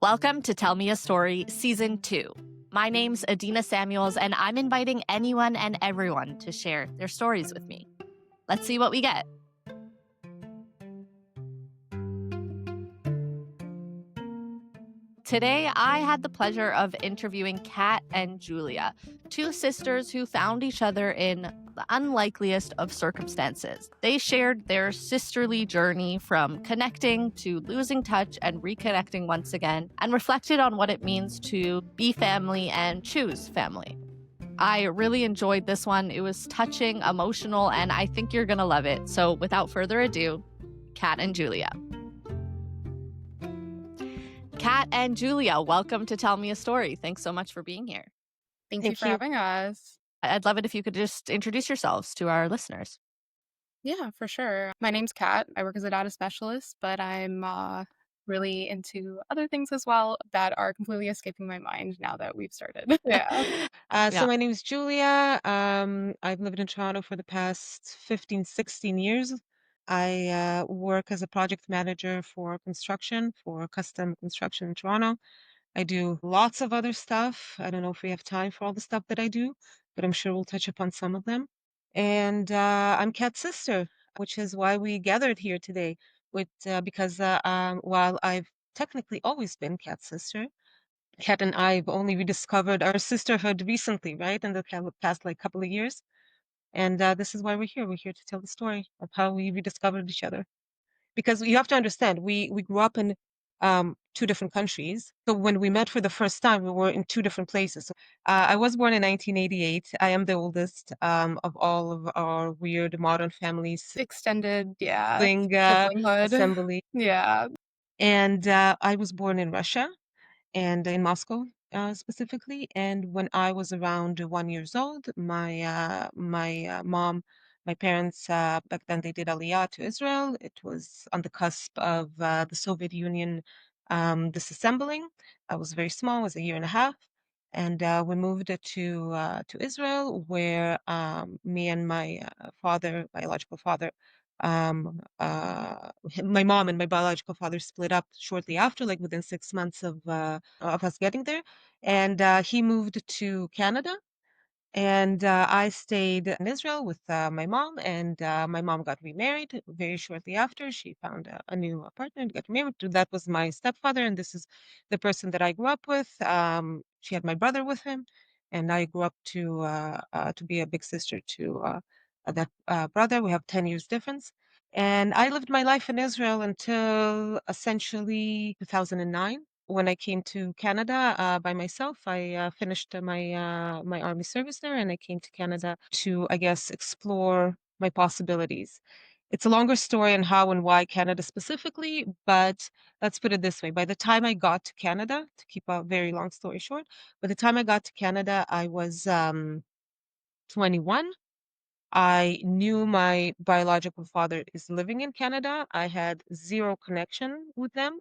Welcome to Tell Me a Story, Season 2. My name's Adina Samuels, and I'm inviting anyone and everyone to share their stories with me. Let's see what we get. Today, I had the pleasure of interviewing Kat and Julia, two sisters who found each other in the unlikeliest of circumstances. They shared their sisterly journey from connecting to losing touch and reconnecting once again, and reflected on what it means to be family and choose family. I really enjoyed this one. It was touching, emotional, and I think you're going to love it. So, without further ado, Kat and Julia. Kat and Julia, welcome to Tell Me a Story. Thanks so much for being here. Thank you Thank for you. having us. I'd love it if you could just introduce yourselves to our listeners. Yeah, for sure. My name's Kat. I work as a data specialist, but I'm really into other things as well that are completely escaping my mind now that we've started. Yeah. So Yeah. my name is Julia. I've lived in Toronto for the past 15, 16 years. I work as a project manager for construction, for custom construction in Toronto. I do lots of other stuff. I don't know if we have time for all the stuff that I do, but I'm sure we'll touch upon some of them. And I'm Kat's sister, which is why we gathered here today. Because while I've technically always been Kat's sister, Kat and I've only rediscovered our sisterhood recently, right? In the past like couple of years. And this is why we're here. We're here to tell the story of how we rediscovered each other. Because you have to understand, we grew up in two different countries. So when we met for the first time, we were in two different places. I was born in 1988. I am the oldest of all of our weird modern families Extended, yeah, sibling siblinghood. assembly. Yeah. And I was born in Russia and in Moscow specifically. And when I was around 1 years old, my mom, my parents back then they did Aliyah to Israel. It was on the cusp of the Soviet Union disassembling. I was very small, I was a year and a half. And we moved to Israel, where me and my father, biological father, my mom and my biological father split up shortly after, like within 6 months of us getting there. And he moved to Canada. And I stayed in Israel with my mom, and my mom got remarried very shortly after. She found a new partner and got married. That was my stepfather, and this is the person that I grew up with. She had my brother with him, and I grew up to be a big sister to that brother. We have 10 years difference. And I lived my life in Israel until essentially 2009 when I came to Canada by myself. I finished my army service there, and I came to Canada to, I guess, explore my possibilities. It's a longer story on how and why Canada specifically, but let's put it this way. By the time I got to Canada, to keep a very long story short, by the time I got to Canada, I was 21. I knew my biological father is living in Canada. I had zero connection with them.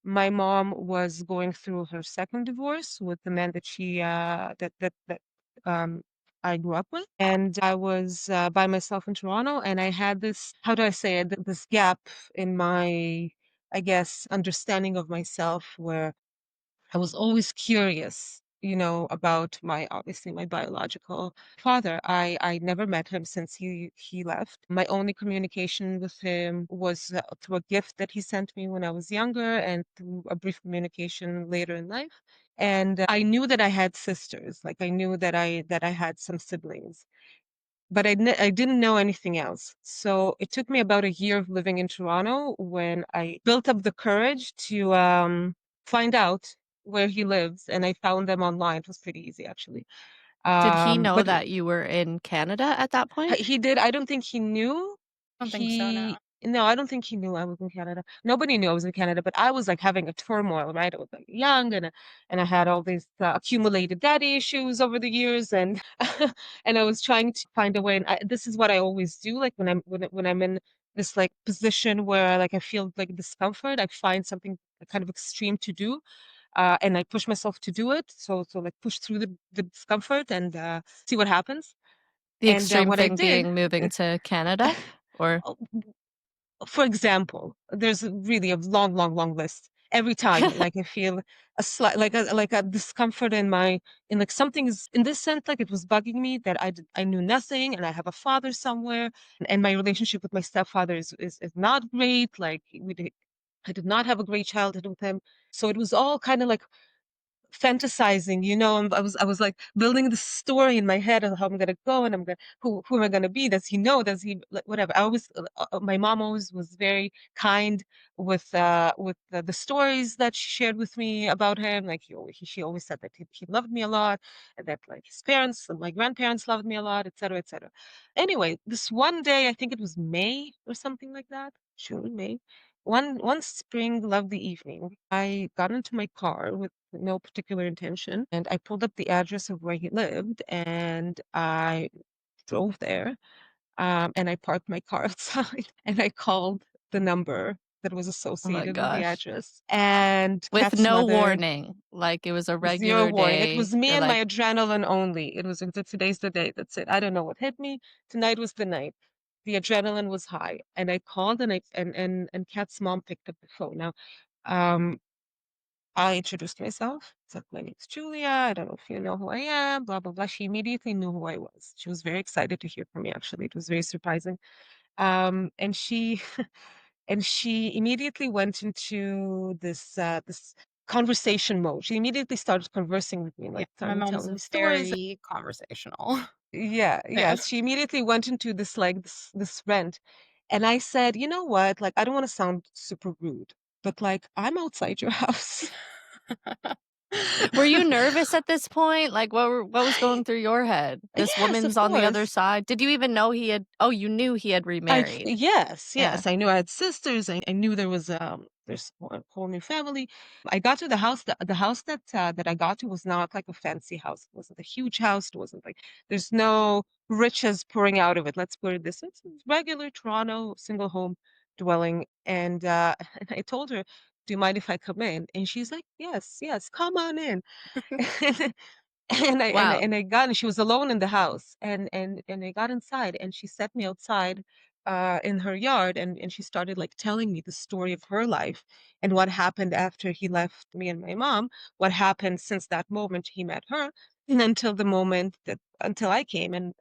My mom was going through her second divorce with the man that she that um I grew up with, and I was by myself in Toronto, and I had this, how do I say it, this gap in my, I guess, understanding of myself, where I was always curious, about obviously my biological father. I never met him since he left. My only communication with him was through a gift that he sent me when I was younger, and through a brief communication later in life. And I knew that I had sisters, like I knew that I had some siblings, but I didn't know anything else. So it took me about a year of living in Toronto when I built up the courage to find out where he lives, and I found them online. It was pretty easy, actually. Did he know But that you were in Canada at that point? he did. I don't think he knew. I don't think so, no. No, I don't think he knew I was in Canada. Nobody knew I was in Canada, but I was like having a turmoil, right? I was like young, and I had all these accumulated daddy issues over the years, and and I was trying to find a way. And this is what I always do, like when I'm in this like position where like I feel like discomfort, I find something kind of extreme to do, and I push myself to do it. So like push through the discomfort and see what happens. The And extreme what I thing did, being moving to Canada? Or oh, for example, there's really a long, long, long list. every time. Like I feel a slight, like a discomfort in my, in like something is in this sense, like it was bugging me that I knew nothing, and I have a father somewhere, and my relationship with my stepfather is not great. Like I did not have a great childhood with him, so it was all kind of like fantasizing, and I was like building the story in my head of how I'm gonna go, and I'm gonna who am I gonna be? Does he know? Does he, like, whatever? I always my mom always was very kind with the stories that she shared with me about him. Like she always said that he loved me a lot, and that like his parents and my grandparents loved me a lot, etc., etc. Anyway, this one day, I think it was May or something like that. Sure, May. One spring lovely evening, I got into my car with no particular intention, and I pulled up the address of where he lived, and I drove there, and I parked my car outside, and I called the number that was Oh my associated with the gosh. address. And With Kat's no mother, warning. Like it was a zero regular warning. It day. was me You're and like, my adrenaline only. It was today's the day. That's it. I don't know what hit me. Tonight was the night. The adrenaline was high, and I called, and Kat's mom picked up the phone. Now, um, I introduced myself. Said, my name's Julia. I don't know if you know who I am, blah, blah, blah. She immediately knew who I was. She was very excited to hear from me, actually. It was very surprising. And she and she immediately went into this conversation mode. She immediately started conversing with me, Yeah, like my starting mom's telling me stories. very conversational. Yeah, Yeah. yes. She immediately went into this like this rant. And I said, you know what? Like, I don't want to sound super rude, but like I'm outside your house. were you nervous at this point? Like what was I going through your head? This Yes, woman's of on the other course. side. Did you even know he had Oh, you knew he had remarried. Yes, Yeah. yes. I knew I had sisters. I knew there's a whole new family. I got to the house. The house that I got to was not like a fancy house. It wasn't a huge house. It wasn't like there's no riches pouring out of it. Let's put it this way. It's a regular Toronto single home dwelling. And and I told her, "Do you mind if I come in?" And she's like, "Yes, yes, come on in." Wow. And I got, and she was alone in the house, and I got inside, and she set me outside in her yard, and she started like telling me the story of her life and what happened after he left me and my mom, what happened since that moment he met her, and until the moment that until I came, and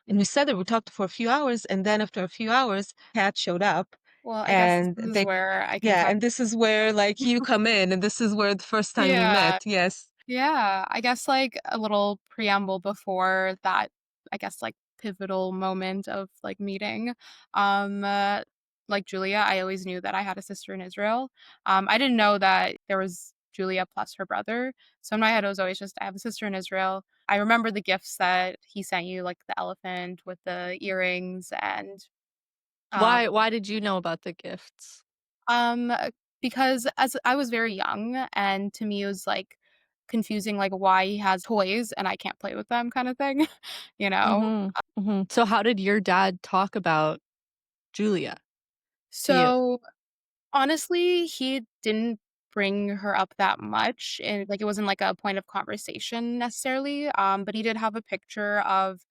we sat there, we talked for a few hours, and then after a few hours, Kat showed up, Well, I guess and this is they where I can yeah, talk. and this is where like you come in, and this is where the first time we Yeah. met. Yes. Yeah, I guess, like, a little preamble before that, I guess, like, pivotal moment of, like, meeting. Um, uh, like Julia, I always knew that I had a sister in Israel. I didn't know that there was Julia plus her brother, so in my head, it was always just, "I have a sister in Israel." I remember the gifts that he sent you, like the elephant with the earrings and, um Why did you know about the gifts? Um, because as I was very young, and to me it was, like, confusing, like, why he has toys and I can't play with them kinda thing, you know? Mhm. Mhm. So how did your dad talk about Julia to you? So, honestly, he didn't bring her up that much, and, like, it wasn't, like, a point of conversation necessarily, but he did have a picture of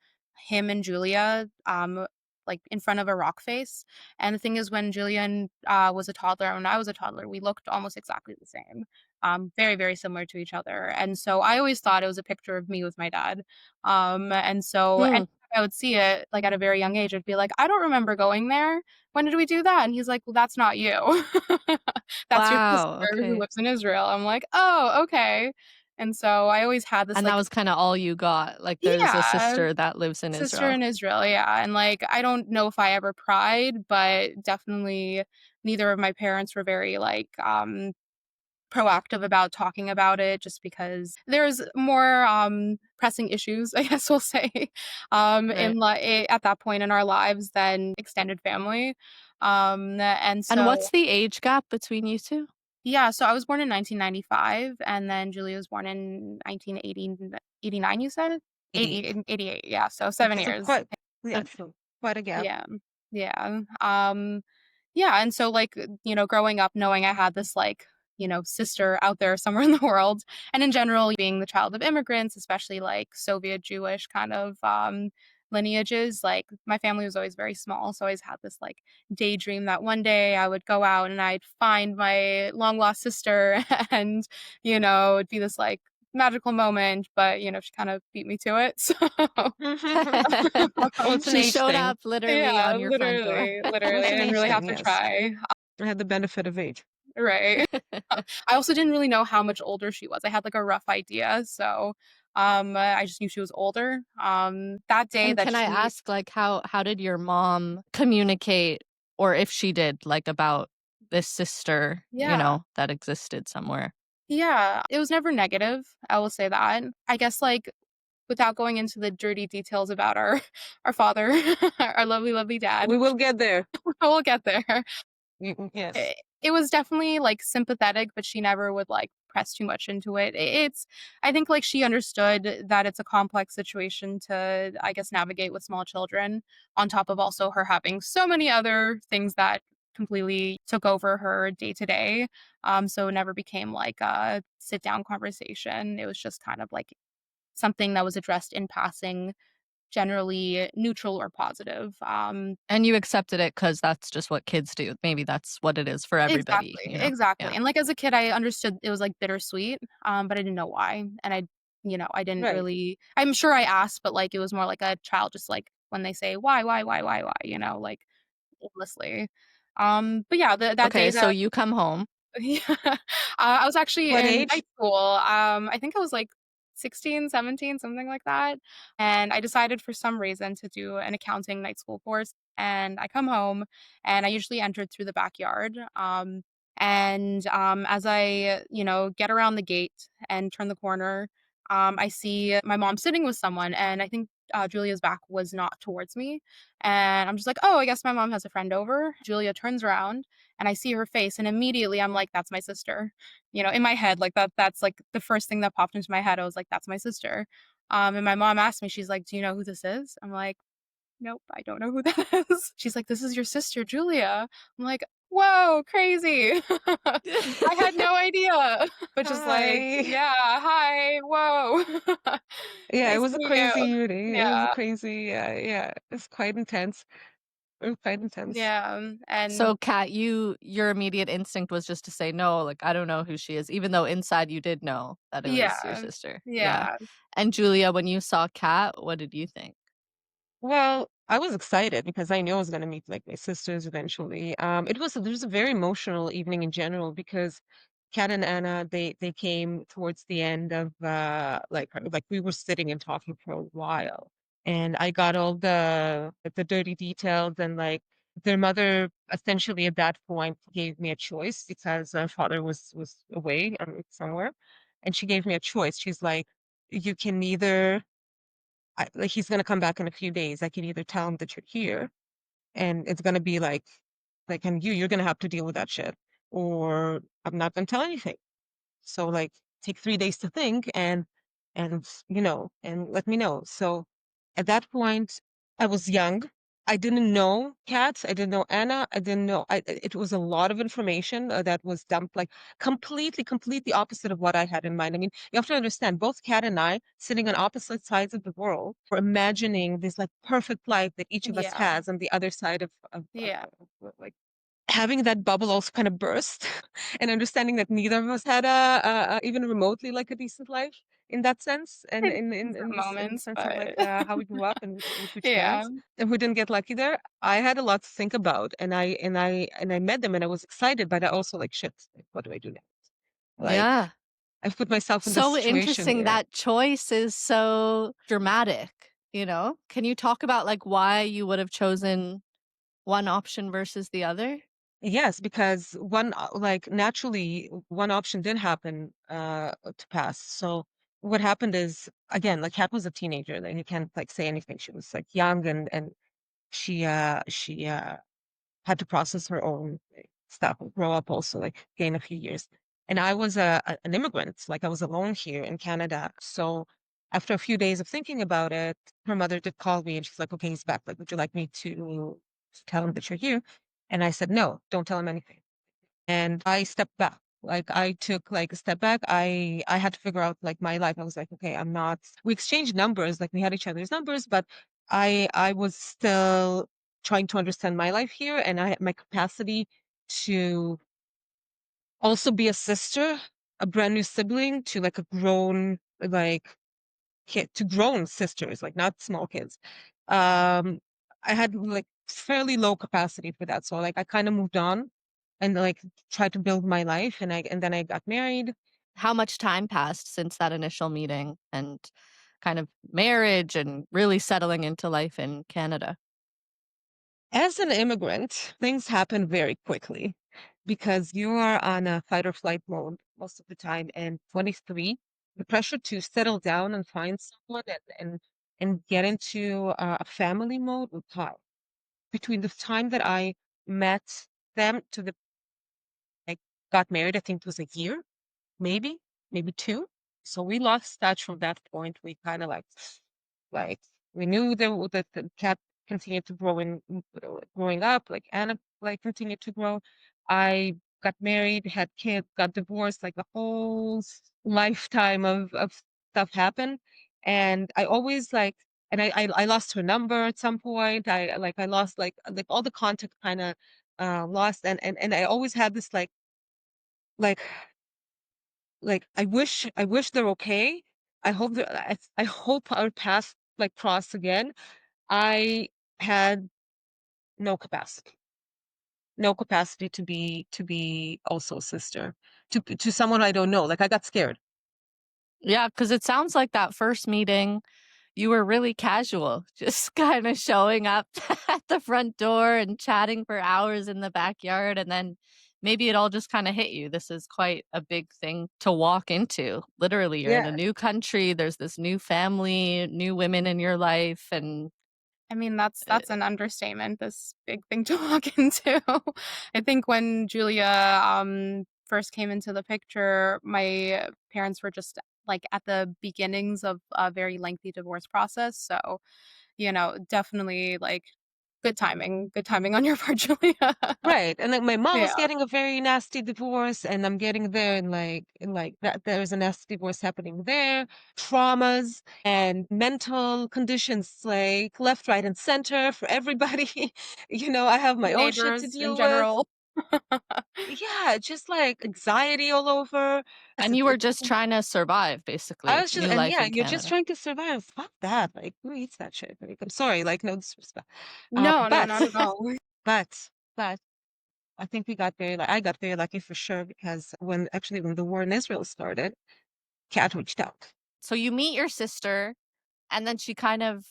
him and Julia, like, in front of a rock face, and the thing is when Julian, was a toddler and when I was a toddler, we looked almost exactly the same, very, very similar to each other, and so I always thought it was a picture of me with my dad, and so anytime Hmm. I would see it, like, at a very young age, I'd be like, "I don't remember going there. When did we do that?" And he's like, "Well, that's not you." That's your Wow, sister who okay. lives in Israel. I'm like, "Oh, okay." And so I always had this, And that like was kinda all you got, like, there's a yeah, sister that lives in sister Israel. in Israel, yeah, and, like, I don't know if I ever cried, but definitely neither of my parents were very, like, proactive about talking about it just because there's more, pressing issues, I guess we'll say, Right. at that point in our lives than extended family, and And so what's the age gap between you 2? yeah, so I was born in 1995, and then Julia was born in 1989, you said? 88. 88, yeah, so 7 So years. quite, yeah, Okay. so quite a gap. Yeah. Yeah, yeah, and so, like, growing up knowing I had this, like, sister out there somewhere in the world, and in general, being the child of immigrants, especially, like, Soviet Jewish kind of, lineages. Like my family was always very small, so I always had this like daydream that one day I would go out and I'd find my long lost sister and, it'd be this like magical moment, but she kind of beat me to it. So Well, it's an She age showed thing. up literally yeah, on your front door. literally, Well, literally. it's I an didn't age really have thing, to yes. try. I had the benefit of age. Right. I also didn't really know how much older she was. I had, like, a rough idea, so, I just knew she was older. That day And that can I she ask, like, how did your mom communicate, or if she did, like, about this sister, Yeah, that existed somewhere? yeah, it was never negative, I will say that. I guess, like, without going into the dirty details about our our father, our lovely, lovely dad, We will get there. we'll get there. Yes. It was definitely, like, sympathetic, but she never would, like, press too much into it. It's I think, like, she understood that it's a complex situation to, I guess, navigate with small children, on top of also her having so many other things that completely took over her day to day. So it never became, like, a sit-down conversation. It was just kind of, like, something that was addressed in passing, generally neutral or positive. And you accepted it because that's just what kids do. Maybe that's what it is for everybody, Exactly, you know? exactly, Yeah. and, like, as a kid, I understood it was, like, bittersweet, but I didn't know why, and I didn't Right. really I'm sure I asked, but, like, it was more like a child just, like, when they say, why?" Like, endlessly. But yeah, that day Okay, so that you come home. yeah. I was actually What in age? night school, I think I was, like, 16, 17, something like that, and I decided for some reason to do an accounting night school course, and I come home, and I usually entered through the backyard, as I, get around the gate and turn the corner, I see my mom sitting with someone, and I think, Julia's back was not towards me, and I'm just like, "Oh, I guess my mom has a friend over." Julia turns around, and I see her face, and immediately I'm like, "That's my sister." In my head, like, that's, like, the first thing that popped into my head. I was like, "That's my sister." And my mom asked me, she's like, "Do you know who this is?" I'm like, "Nope, I don't know who that is." She's like, "This is your sister, Julia." I'm like, "Whoa, crazy." I had no idea, but just like, Hi. "Yeah, hi, whoa." Yeah, it "Nice was to a meet you." crazy evening. It was a Yeah, crazy, yeah. It's quite intense. It was quite intense. yeah, and So, Kat, your immediate instinct was just to say, "No, like, I don't know who she is," even though inside you did know that it was your yeah, sister. Yeah. yeah, And Julia, when you saw Kat, what did you think? Well, I was excited because I knew I was going to meet like my sisters eventually. It was a very emotional evening in general because Kat and Anna they came towards the end of like we were sitting and talking for a while, and I got all the dirty details and like their mother essentially at that point gave me a choice because her father was away somewhere, and she gave me a choice. She's like, you can either like he's gonna come back in a few days. I can either tell him that you're here and it's gonna be like and you're gonna have to deal with that shit. Or I'm not gonna tell anything. So like take 3 days to think and let me know. So at that point, I was young. I didn't know cats. I didn't know Anna. I didn't know. It was a lot of information that was dumped, like completely opposite of what I had in mind. I mean, you have to understand, both Kat and I, sitting on opposite sides of the world, were imagining this like perfect life that each of us yeah, has on the other side yeah. like having that bubble also kind of burst and understanding that neither of us had even remotely like a decent life in that sense and In some in the moments, sense of but like how we grew up and which we yeah. experienced and we didn't get lucky there. I had a lot to think about and I met them and I was excited, but I also like shit, like, what do I do now? Like Yeah. I've put myself in this So situation interesting. here. That choice is so dramatic, you know? Can you talk about, like, why you would have chosen one option versus the other? Yes, because one like naturally one option did happen to pass. So what happened is again, like Kat was a teenager, like you can't like say anything. She was like young and she had to process her own stuff, grow up also, like gain a few years. And I was an immigrant, like I was alone here in Canada. So after a few days of thinking about it, her mother did call me and she's like, okay, he's back. Like, would you like me to tell him that you're here? And I said, no, don't tell him anything. And I stepped back. Like I took like a step back. I had to figure out like my life. I was like, okay, I'm not. We exchanged numbers, like we had each other's numbers, but I was still trying to understand my life here, and I had my capacity to also be a sister, a brand new sibling to like a grown like kid to grown sisters, like not small kids. Um, I had like fairly low capacity for that. So like I kind of moved on and like tried to build my life and then I got married. How much time passed since that initial meeting and kind of marriage and really settling into life in Canada? As an immigrant, things happen very quickly because you are on a fight or flight mode most of the time. And 23, the pressure to settle down and find someone and get into a family mode was high. Between the time that I met them to the I got married, I think it was a year, maybe, maybe two. So we lost touch from that point. We kind of like we knew that the cat continued to grow growing up, like Anna like continued to grow. I got married, had kids, got divorced, like the whole lifetime of stuff happened. And I always like and I lost her number at some point. I lost like all the contact kind of lost and I always had this like I wish they're okay. I hope our paths like cross again. I had no capacity. No capacity to be also a sister to someone I don't know. Like I got scared. Yeah, because it sounds like that first meeting, you were really casual, just kind of showing up at the front door and chatting for hours in the backyard. And then maybe it all just kind of hit you. This is quite a big thing to walk into. Literally, you're in a Yeah. new country, there's this new family, new women in your life. And I mean, that's an understatement, this big thing to walk into. I think when Julia, first came into the picture, my parents were just, like, at the beginnings of a very lengthy divorce process, so, definitely, like, good timing on your part, Julia. Right. And like my mom Yeah. was getting a very nasty divorce and I'm getting there and like that there's a nasty divorce happening there, traumas and mental conditions like left, right, and center for everybody. I have my own shit to Teenagers in deal with. general. Yeah, just like anxiety all over. and you were just trying to survive, I basically, was just new and life yeah, in you're just Canada. trying to survive. Fuck that. Like who eats that shit? Like, I'm sorry, like no disrespect. No, no, But not at all. but I think I got very lucky for sure because when the war in Israel started, Kat reached out. So you meet your sister, and then she kind of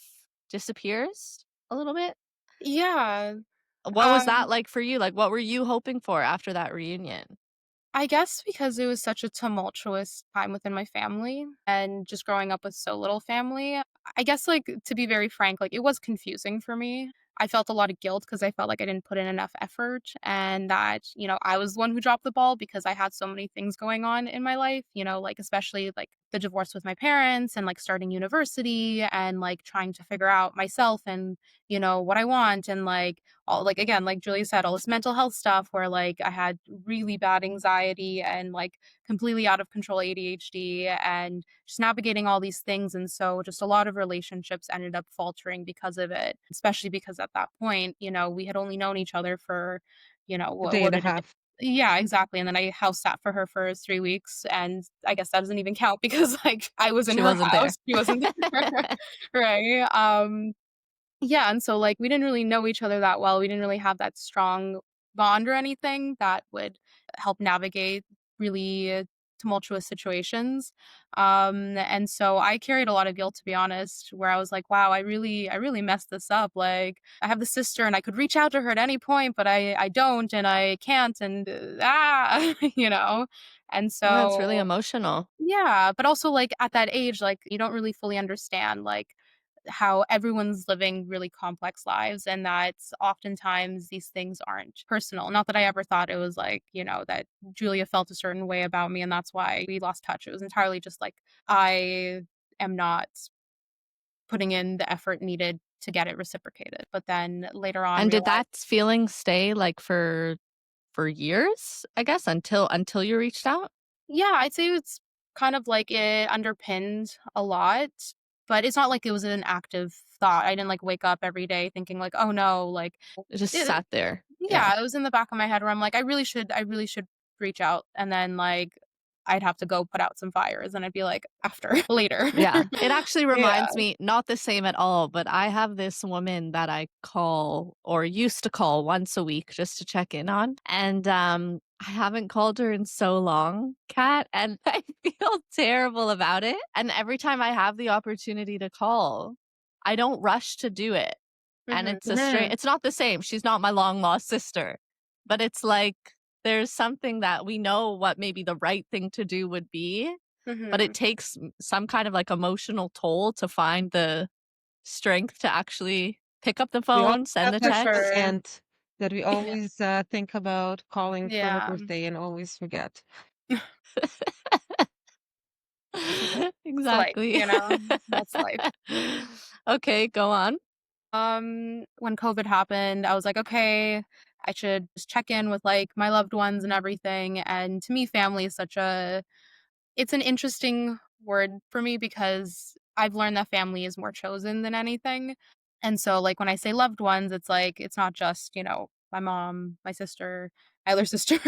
disappears a little bit. Yeah, What was that um like for you? Like, what were you hoping for after that reunion? I guess because it was such a tumultuous time within my family and just growing up with so little family, I guess, like, to be very frank, like, it was confusing for me. I felt a lot of guilt because I felt like I didn't put in enough effort and that, I was the one who dropped the ball because I had so many things going on in my life, like, especially, like, the divorce with my parents and, like, starting university and, like, trying to figure out myself and, what I want and, like, all like again, like Julia said, all this mental health stuff where like I had really bad anxiety and like completely out of control ADHD and just navigating all these things. And so just a lot of relationships ended up faltering because of it, especially because at that point, we had only known each other for, A what day and what a did it half. yeah, exactly. And then I house sat for her for 3 weeks. And I guess that doesn't even count because like I was in She her wasn't house. there. She wasn't there. Right. Yeah, and so, like, we didn't really know each other that well, we didn't really have that strong bond or anything that would help navigate really tumultuous situations, and so I carried a lot of guilt, to be honest, where I was like, "Wow, I really messed this up, like, I have this sister and I could reach out to her at any point, but I don't and I can't and, you know? And Yeah, it's really so emotional. yeah, but also, like, at that age, like, you don't really fully understand, like, how everyone's living really complex lives and that oftentimes these things aren't personal. Not that I ever thought it was like, that Julia felt a certain way about me and that's why we lost touch. It was entirely just like I am not putting in the effort needed to get it reciprocated. But then later on And did realized that feeling stay like for years, I guess, until you reached out? yeah, I'd say it's kind of like it underpinned a lot. but it's not like it was an active thought. I didn't, like, wake up every day thinking like, "Oh, no," like, It just it sat there. Yeah. yeah, it was in the back of my head where I'm like, I really should reach out," and then, like, I'd have to go put out some fires, and I'd be like, "After, later." Yeah. It actually Yeah. reminds me, not the same at all, but I have this woman that I call or used to call once a week just to check in on. And I haven't called her in so long, Kat, and I feel terrible about it. And every time I have the opportunity to call, I don't rush to do it. And Mhm, it's not the same. She's not my long lost sister. But it's like there's something that we know what maybe the right thing to do would be, but it mhm. takes some kind of like emotional toll to find the strength to actually pick up the We all phone, send have the For that one text. sure. aunt that we Yeah. always think about calling for her Yeah. birthday and always forget. It's life, Exactly. you know? That's life. Okay, go on. When COVID happened, I was like, "Okay, I should just check in with, like, my loved ones and everything," and to me, family is such a it's an interesting word for me because I've learned that family is more chosen than anything. And so, like, when I say loved ones, it's like, it's not just, my mom, my sister, my other sister.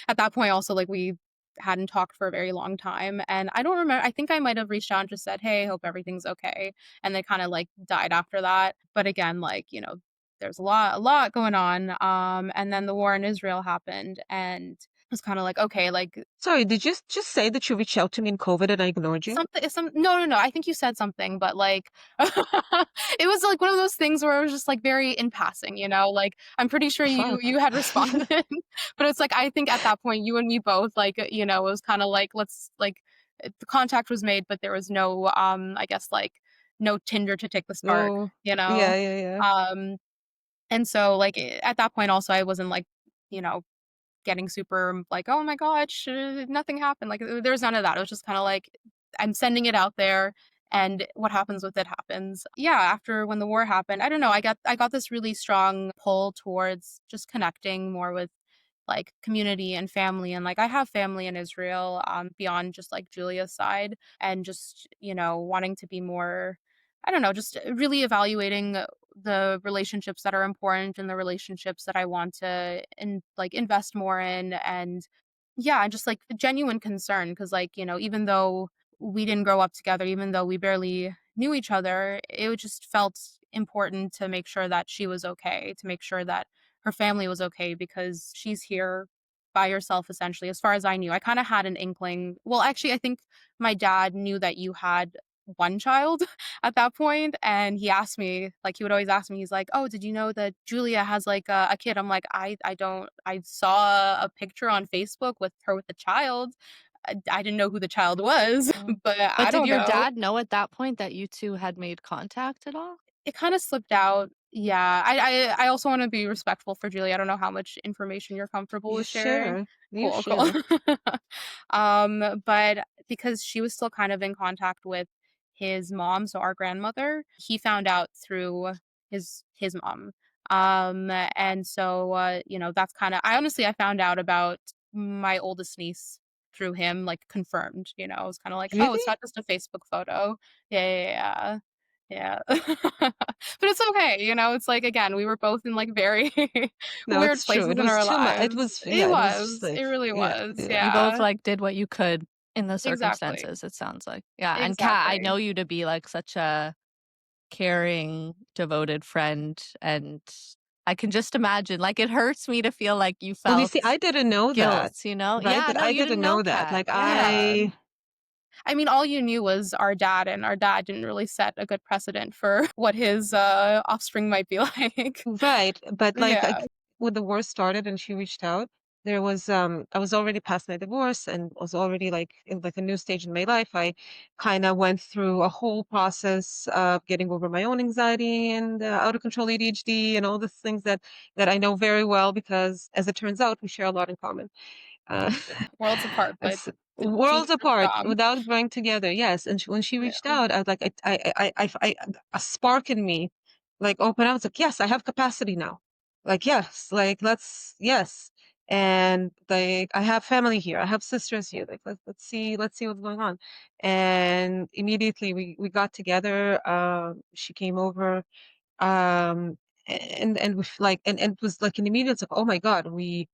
At that point, also, like, we hadn't talked for a very long time. And I don't remember, I think I might have reached out and just said, "Hey, hope everything's okay." And they kind of like died after that. But again, like, there's a lot going on. And then the war in Israel happened. And it was kind of like, okay, like Sorry, did you just say that you reached out to me in COVID and I ignored you? no, no, no, I think you said something, but, like, it was, like, one of those things where it was just, like, very in passing, like, I'm pretty sure you Fuck. had responded, but it's, like, I think at that point, you and me both, like, it was kinda, like, let's, like the contact was made, but there was no, I guess, like, no Tinder to take the spark, Oh, you yeah, know? yeah, yeah. Um, and so, like, at that point also, I wasn't, like, you know getting super like, "Oh my gosh, nothing happened." Like, there was none of that. It was just kinda like, I'm sending it out there, and what happens with it happens. Yeah, after when the war happened, I don't know, I got this really strong pull towards just connecting more with, like, community and family, and, like, I have family in Israel, beyond just, like, Julia's side, and just, wanting to be more I don't know, just really evaluating the relationships that are important and the relationships that I want to invest more in and yeah, and just like the genuine concern because like, even though we didn't grow up together, even though we barely knew each other, just felt important to make sure that she was okay, to make sure that her family was okay because she's here by herself essentially as far as I knew. I kind of had an inkling. Well, actually I think my dad knew that you had one child at that point, and he asked me, like, he would always ask me, he's like, "Oh, did you know that Julia has, like, a kid?" I'm like, "I don't I saw a picture on Facebook with her with the child. I didn't know who the child was, Oh. but But I did don't your know." dad know at that point that you 2 had made contact at all? It kinda slipped out. Yeah. I also wanna be respectful for Julia. I don't know how much information you're comfortable You with sharing. share. You Cool, cool. share. But because she was still kind of in contact with his mom, so our grandmother, he found out through his mom. And so, that's kinda I found out about my oldest niece through him, like, confirmed, I was kinda like, "Oh, it's Really? not just a Facebook photo." Yeah, yeah, yeah. Yeah. But it's okay, it's like, again, we were both in, like, very No, weird it's true. places It in was our too much. It lives. was, yeah, it was just It like, really yeah, was, yeah. You both, yeah. like, did what you could in the Exactly. circumstances, it sounds like. Yeah, and Kat, I Exactly. know you to be, like, such a caring, devoted friend, and I can just imagine, like, it hurts me to feel like you Well, you felt see, I didn't know guilt, that, you know? right? Yeah, That no, I you didn't didn't know, know that. Kat. Like Yeah. Yeah. I mean, all you knew was our dad, and our dad didn't really set a good precedent for what his, offspring might be like. right, but Yeah. when the war started and she reached out, there was I was already past my divorce and was already like in like a new stage in my life. I kind of went through a whole process of getting over my own anxiety and out of control ADHD and all the things that I know very well because as it turns out, we share a lot in common. Uh, Worlds apart, but it's the two worlds are apart strong. without growing together. Yes, and when she reached Yeah. out, I was like, a spark in me, like open up. I was like, yes, I have capacity now. Like, yes, like let's, yes. And like I have family here, I have sisters here. Like let's see what's going on. And immediately we got together. She came over, and with like and it was like an immediate it's like, oh my God, we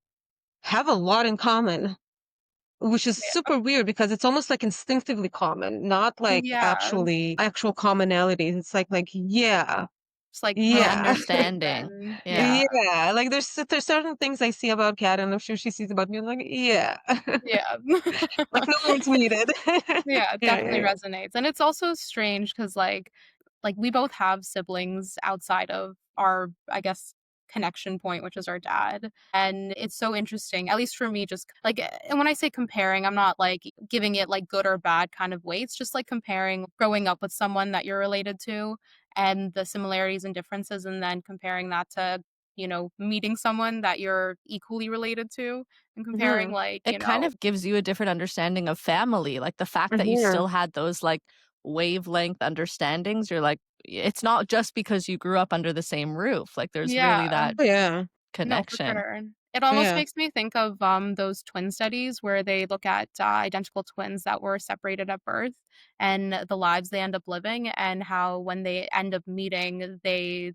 have a lot in common, which is Yeah. super weird because it's almost like instinctively common, not like Yeah. actually actual commonalities. It's like yeah, Just like The yeah. understanding. communication. Yeah. Yeah. Yeah, like there's certain things I see about Kat, and I'm sure she sees about me. I'm like, yeah, Yeah. like no words needed. Yeah, it Yeah, definitely yeah, resonates, and it's also strange because like, we both have siblings outside of our, I guess, connection point, which is our dad, and it's so interesting, at least for me, just, like and when I say comparing, I'm not, like, giving it, like, good or bad kind of weights, just, like, comparing growing up with someone that you're related to and the similarities and differences, and then comparing that to, meeting someone that you're equally related to and comparing, yeah. like, It kind of gives you a different understanding of family, like, the fact that you Hmm. still had those, like, wavelength understandings, you're like it's not just because you grew up under the same roof, like, there's really Yeah. that Oh, yeah, No, for connection. sure. It almost yeah. makes me think of, those twin studies where they look at, identical twins that were separated at birth and the lives they end up living, and how when they end up meeting, they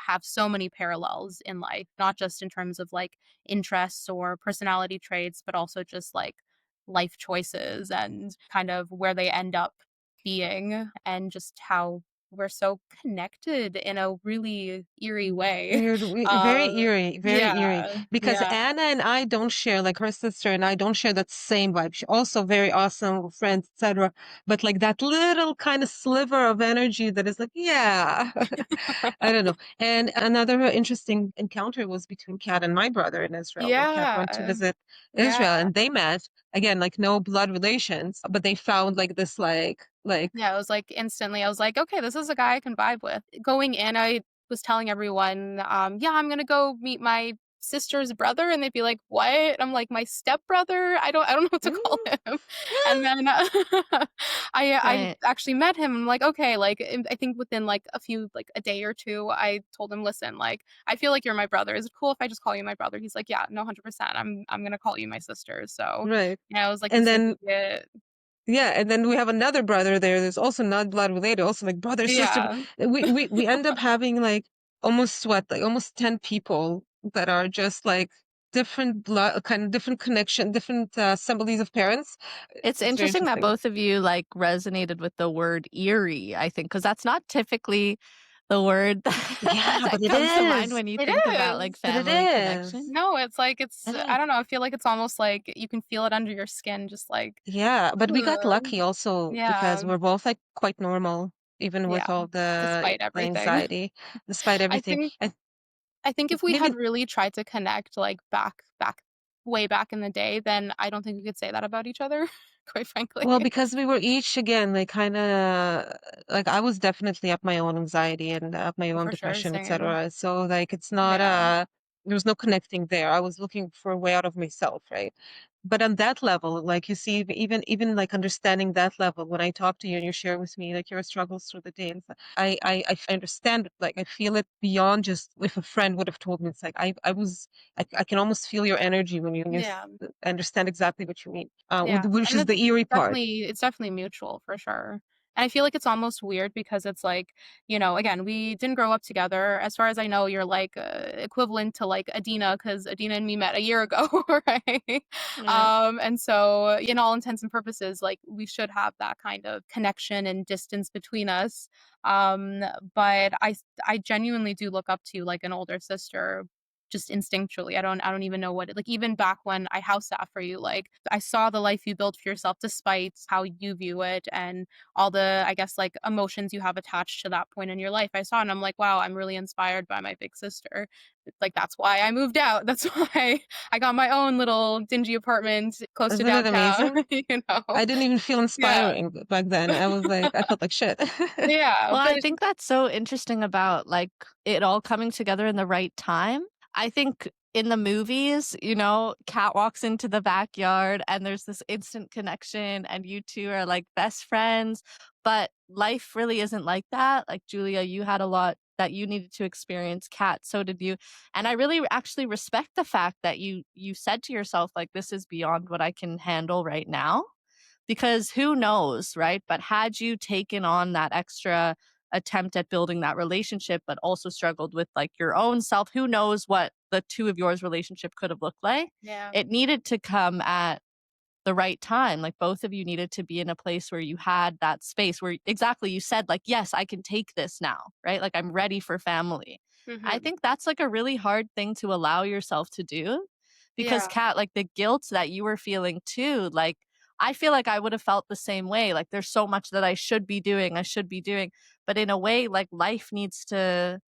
have so many parallels in life, not just in terms of, like, interests or personality traits, but also just, like, life choices and kind of where they end up being, and just how we're so connected in a really eerie way. Weird, Um, very yeah, eerie. Because yeah, Anna and I don't share, like her sister and I don't share that same vibe. She's also very awesome, friends, etc. But like that little kind of sliver of energy that is like, yeah, I don't know. And another interesting encounter was between Kat and my brother in Israel when Kat went to yeah, visit yeah, Israel, and they met again, like no blood relations, but they found like this, like, yeah, it was, like, instantly, I was like, "Okay, this is a guy I can vibe with." Going in, I was telling everyone, "Yeah, I'm gonna go meet my sister's brother," and they'd be like, "What?" I'm like, "My stepbrother?" I don't know what to call mm, him. And then, I Right. actually met him, I'm like, "Okay," like, I think within, like, a day or 2, I told him, "Listen, like, I feel like you're my brother. Is it cool if I just call you my brother?" He's like, "Yeah, no, 100%. I'm gonna call you my sister." So, right. yeah, I was like, And "This is then it." yeah, and then we have another brother there. There's also not blood related, also like brother, sister. Yeah. We end up having like almost 10 people that are just like different blood, kind of different connection, different assemblies of parents. It's It's very interesting that interesting. both of you, like, resonated with the word eerie, I think, because that's not typically the word Yeah, that but it comes to mind is. when you It think about, like, is. But it family is. connection. No, it's like It I is. don't know, I feel like it's almost like you can feel it under your skin, just like, Yeah, but we got ugh. lucky also Yeah, because we're both like quite normal, even yeah, with all despite the everything. anxiety, despite I everything. think And I think if we had maybe really tried to connect, like, way back in the day, then I don't think we could say that about each other, quite frankly. well, because we were each again like kind of like I was definitely up my own anxiety and up my own For sure, depression, same. etc. So like it's not Yeah. there was no connecting there. I was looking for a way out of myself, right? But on that level, like you see, even like understanding that level, when I talk to you and you share with me like your struggles through the day, and stuff, I understand it. Like I feel it beyond just if a friend would have told me. It's like I can almost feel your energy when Yeah. I understand exactly what you mean. Yeah, Which and is the eerie part. it's definitely mutual for sure. And I feel like it's almost weird because it's like, again, we didn't grow up together. As far as I know, you're like equivalent to like Adina because Adina and me met a year ago, right? Yeah. And so, in all intents and purposes, like we should have that kind of connection and distance between us. Um, but I genuinely do look up to like an older sister just instinctually. I don't even know what like even back when I house sat for you, like I saw the life you built for yourself despite how you view it and all the I guess like emotions you have attached to that point in your life. I saw and I'm like, wow, I'm really inspired by my big sister. Like that's why I moved out. That's why I got my own little dingy apartment close to Isn't it downtown, amazing? you know. I didn't even feel Yeah. inspiring back then. I was like, I felt like shit. Yeah, Well, but I think that's so interesting about, like, it all coming together in the right time. I think in the movies, Kat walks into the backyard and there's this instant connection and you 2 are, like, best friends, but life really isn't like that. Like, Julia, you had a lot that you needed to experience, Kat, so did you. And I really actually respect the fact that you said to yourself, like, this is beyond what I can handle right now. Because who knows, right? But had you taken on that extra attempt at building that relationship, but also struggled with like your own self, who knows what the two of yours relationship could have looked like? Yeah. It needed to come at the right time. Like both of you needed to be in a place where you had that space where exactly you said, like, yes, I can take this now, right? Like I'm ready for family. I Mhm. think that's like a really hard thing to allow yourself to do because Yeah. Kat, like the guilt that you were feeling too, like I feel like I would have felt the same way. Like there's so much that I should be doing. But in a way, like life needs to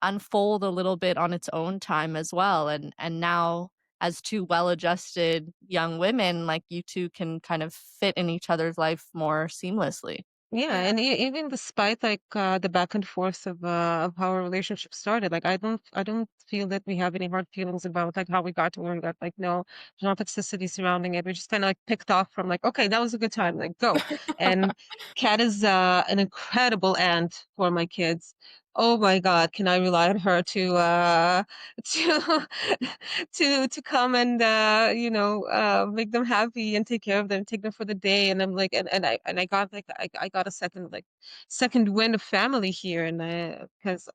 unfold a little bit on its own time as well. And now as two well-adjusted young women, like you two can kind of fit in each other's life more seamlessly. Yeah, Yeah. and even despite like the back and forth of how our relationship started, like I don't feel that we have any hard feelings about like how we got to where we got. Like no, there's no toxicity surrounding it. We just kind of like picked off from like, okay, that was a good time, like go. And Kat is an incredible aunt for my kids. Oh my God, can I rely on her to to to come and make them happy and take care of them, take them for the day. And I'm like, and I got like I got a second wind of family here, and because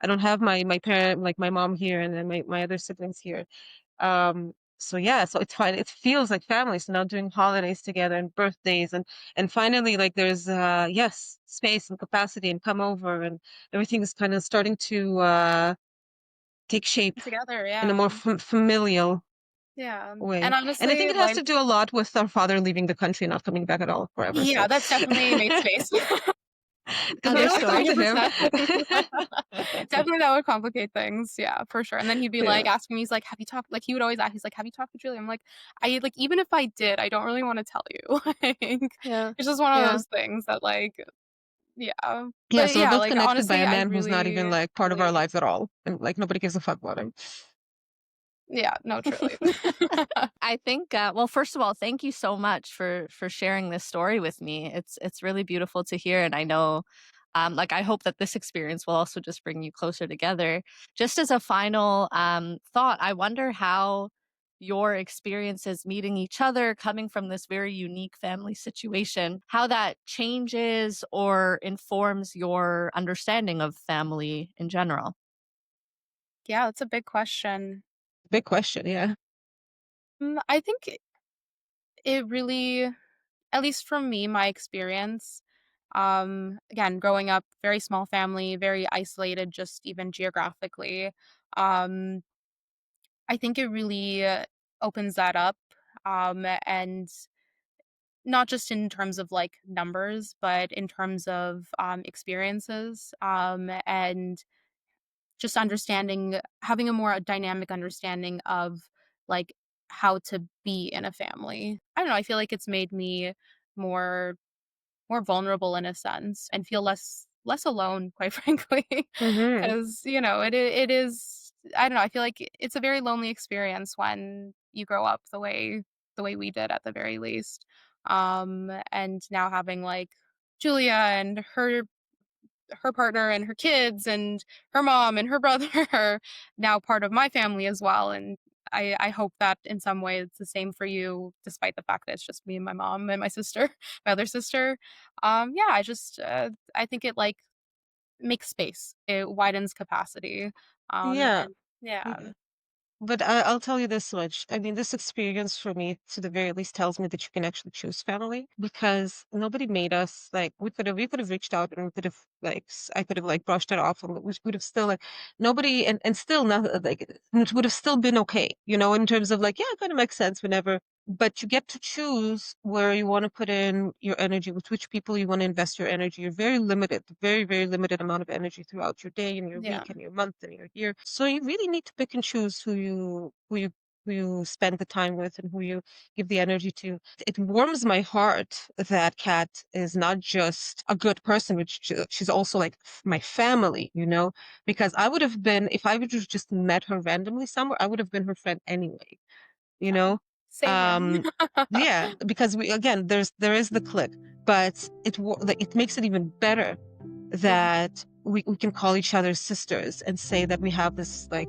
I don't have my parent, like my mom here, and then my other siblings here. So yeah, so it's fine. It feels like family. So now doing holidays together and birthdays, and finally like there's yes, space and capacity and come over, and everything is kind of starting to take shape Together, in a more yeah. familial Yeah. And way. And I honestly, think it has life to do a lot with our father leaving the country, not coming back at all forever. So yeah, that's definitely made space. because when Other I was talking story. to him, 100%. Definitely that would complicate things, yeah, for sure, and then he'd be, like, yeah, asking me, he's like, "Have you talked" like, he would always ask, he's like, "Have you talked to Julie?" I'm like, "I like, even if I did, I don't really wanna tell you." Like, Yeah. it's just one of Yeah. those things that, like yeah. yeah. But, So we're yeah, both like, connected by honestly, a I man who's not even really, like part of our really lives at all, and like nobody gives a fuck about him. yeah, no, truly. I think well, first of all, thank you so much for sharing this story with me. It's really beautiful to hear, and I know like I hope that this experience will also just bring you closer together. Just as a final thought, I wonder how your experiences meeting each other, coming from this very unique family situation, how that changes or informs your understanding of family in general. Yeah, that's a big question. Big question, yeah. I think it really at least from me, my experience, again, growing up, very small family, very isolated, just even geographically, um, I think it really opens that up, and not just in terms of like numbers, but in terms of experiences, and just understanding, having a more dynamic understanding of like how to be in a family. I don't know. I feel like it's made me more vulnerable in a sense and feel less alone, quite frankly, Mm-hmm. because it is, I don't know, I feel like it's a very lonely experience when you grow up the way we did at the very least. And now having like Julia and her partner and her kids and her mom and her brother are now part of my family as well, and I hope that in some way it's the same for you, despite the fact that it's just me and my mom and my sister, my other sister. Yeah, I think it like makes space. It widens capacity. Yeah. And yeah, Yeah. But I'll tell you this much. I mean, this experience for me, to the very least, tells me that you can actually choose family because nobody made us like we could have reached out and we could have like I could have like brushed it off and we would have still like nobody and still not like it would have still been okay, in terms of like yeah, it kind of makes sense whenever. But you get to choose where you want to put in your energy, with which people you want to invest your energy. You're very limited, very, very limited amount of energy throughout your day and your yeah, week and your month and your year. So you really need to pick and choose who you spend the time with and who you give the energy to. It warms my heart that Kat is not just a good person, which she's also like my family, because I would have been, if I would have just met her randomly somewhere, I would have been her friend anyway you yeah. know Same here. um yeah, because we there is the click, but like it makes it even better Yeah, that we can call each other sisters and say that we have this like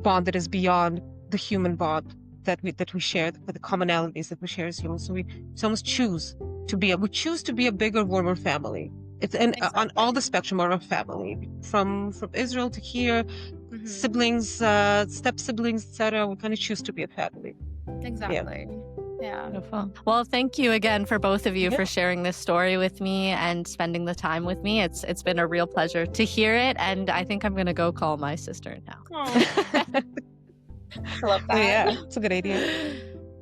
bond that is beyond the human bond that we share, for the commonalities that we share as humans. So we almost choose we choose to be a bigger, warmer family. It's on all the spectrum of our family, from Israel to here, siblings, step siblings, etc. We kind of choose to be a family. Exactly. Yeah. Beautiful. Well, thank you again for both of you for sharing this story with me and spending the time with me. It's been a real pleasure to hear it, and I think I'm going to go call my sister now. I love that. Yeah, it's a good idea.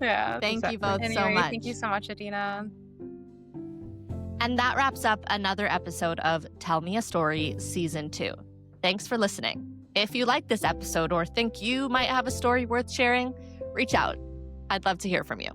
Yeah. Thank you both so Anyway, much. thank you so much, Adina. And that wraps up another episode of Tell Me a Story Season 2. Thanks for listening. If you like this episode or think you might have a story worth sharing, reach out. I'd love to hear from you.